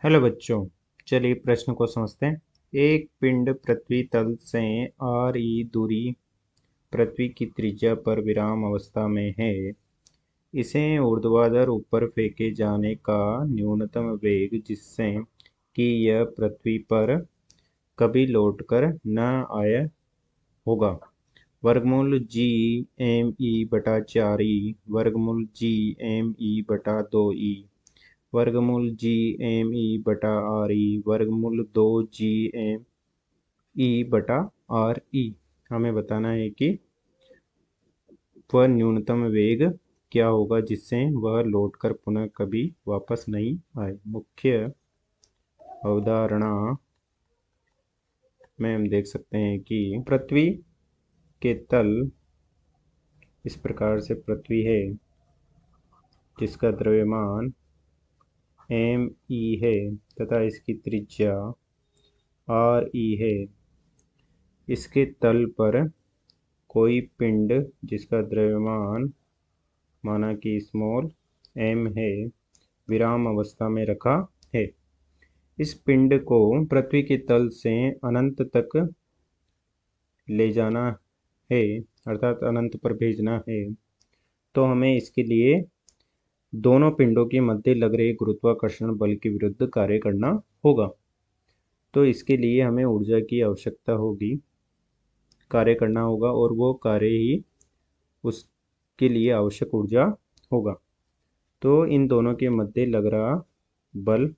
Hello बच्चों, चलिए प्रश्न को समझते हैं। एक पिंड पृथ्वी तल से r दूरी पृथ्वी की त्रिज्या पर विराम अवस्था में है। इसे ऊर्ध्वाधर ऊपर फेंके जाने का न्यूनतम वेग जिससे कि यह पृथ्वी पर कभी लौटकर न आया होगा, वर्गमूल जी एम ई बटा 4 वर्गमूल जी एम ई बटा 2 वर्गमूल जी एम ई बटा वर्गमूल 2 GME/r। हमें बताना है कि वह न्यूनतम वेग क्या होगा जिससे वह लौटकर पुनः कभी वापस नहीं आए। मुख्य अवधारणा में हम देख सकते हैं कि पृथ्वी के तल इस प्रकार से पृथ्वी है जिसका द्रव्यमान ME है तथा इसकी त्रिज्या RE है। इसके तल पर कोई पिंड जिसका द्रव्यमान माना कि स्मॉल m है विराम अवस्था में रखा है। इस पिंड को पृथ्वी के तल से अनंत तक ले जाना है, अर्थात अनंत पर भेजना है, तो हमें इसके लिए दोनों पिंडों के मध्य लग रहे गुरुत्वाकर्षण बल के विरुद्ध कार्य करना होगा। तो इसके लिए हमें ऊर्जा की आवश्यकता होगी, कार्य करना होगा, और वो कार्य ही उसके लिए आवश्यक ऊर्जा होगा। तो इन दोनों के मध्य लग रहा बल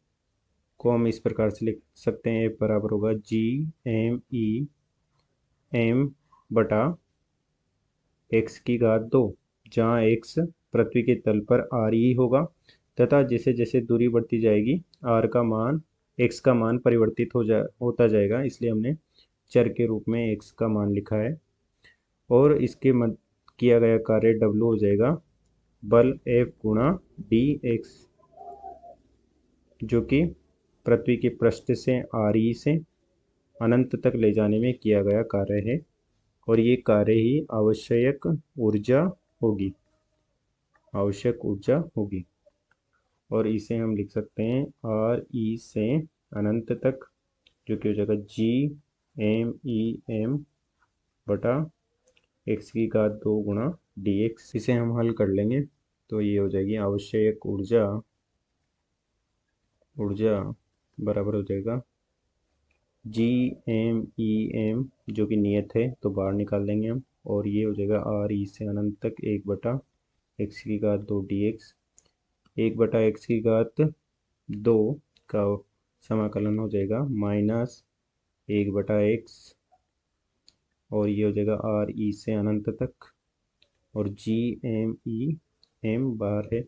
को हम इस प्रकार से लिख सकते हैं, बराबर होगा GME/x², जहाँ x पृथ्वी के तल पर RE होगा तथा जैसे जैसे दूरी बढ़ती जाएगी x का मान परिवर्तित होता जाएगा, इसलिए हमने चर के रूप में x का मान लिखा है। और इसके किया गया कार्य W हो जाएगा बल F गुणा dx, जो कि पृथ्वी के पृष्ठ से RE से अनंत तक ले जाने में किया गया कार्य है, और ये कार्य ही आवश्यक ऊर्जा होगी। और इसे हम लिख सकते हैं RE से अनंत तक, जो कि हो जाएगा GMEM/x² गुणा dx। इसे हम हल कर लेंगे तो ये हो जाएगी आवश्यक ऊर्जा बराबर हो जाएगा GMEM, जो कि नियत है तो बाहर निकाल देंगे हम, और ये हो जाएगा RE से अनंत तक 1/x² dx। 1/x² का समाकलन हो जाएगा -1/x, और ये हो जाएगा RE से अनंत तक, और GMEM बाहर है,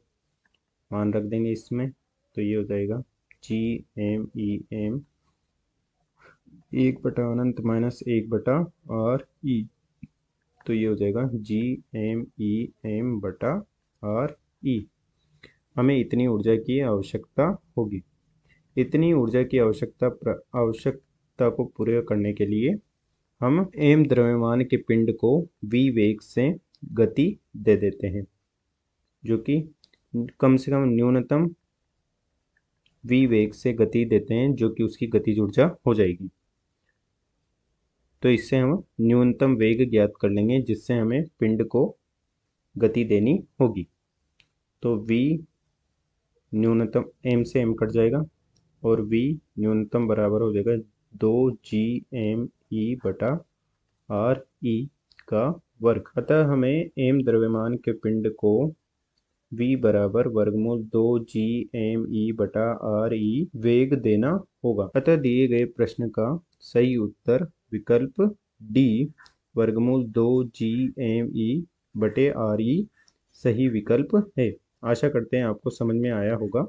मान रख देंगे इसमें, तो ये हो जाएगा GMEM 1/अनंत -1/RE, तो ये हो जाएगा GMEM/RE। हमें इतनी ऊर्जा की आवश्यकता होगी। इतनी ऊर्जा की आवश्यकता को पूरा करने के लिए हम m द्रव्यमान के पिंड को v वेग से गति दे देते हैं, जो कि कम से कम न्यूनतम v वेग से गति देते हैं, जो कि उसकी गतिज ऊर्जा हो जाएगी। तो इससे हम न्यूनतम वेग ज्ञात कर लेंगे जिससे हमें पिंड को गति देनी होगी। तो v न्यूनतम m से m कट जाएगा, और v न्यूनतम बराबर हो जाएगा 2GME/RE का वर्ग। अतः हमें m द्रव्यमान के पिंड को v बराबर वर्गमूल 2GME/RE वेग देना होगा। अतः दिए गए प्रश्न का सही उत्तर विकल्प D वर्गमूल 2GME/RE सही विकल्प है। आशा करते हैं आपको समझ में आया होगा।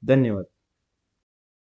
धन्यवाद।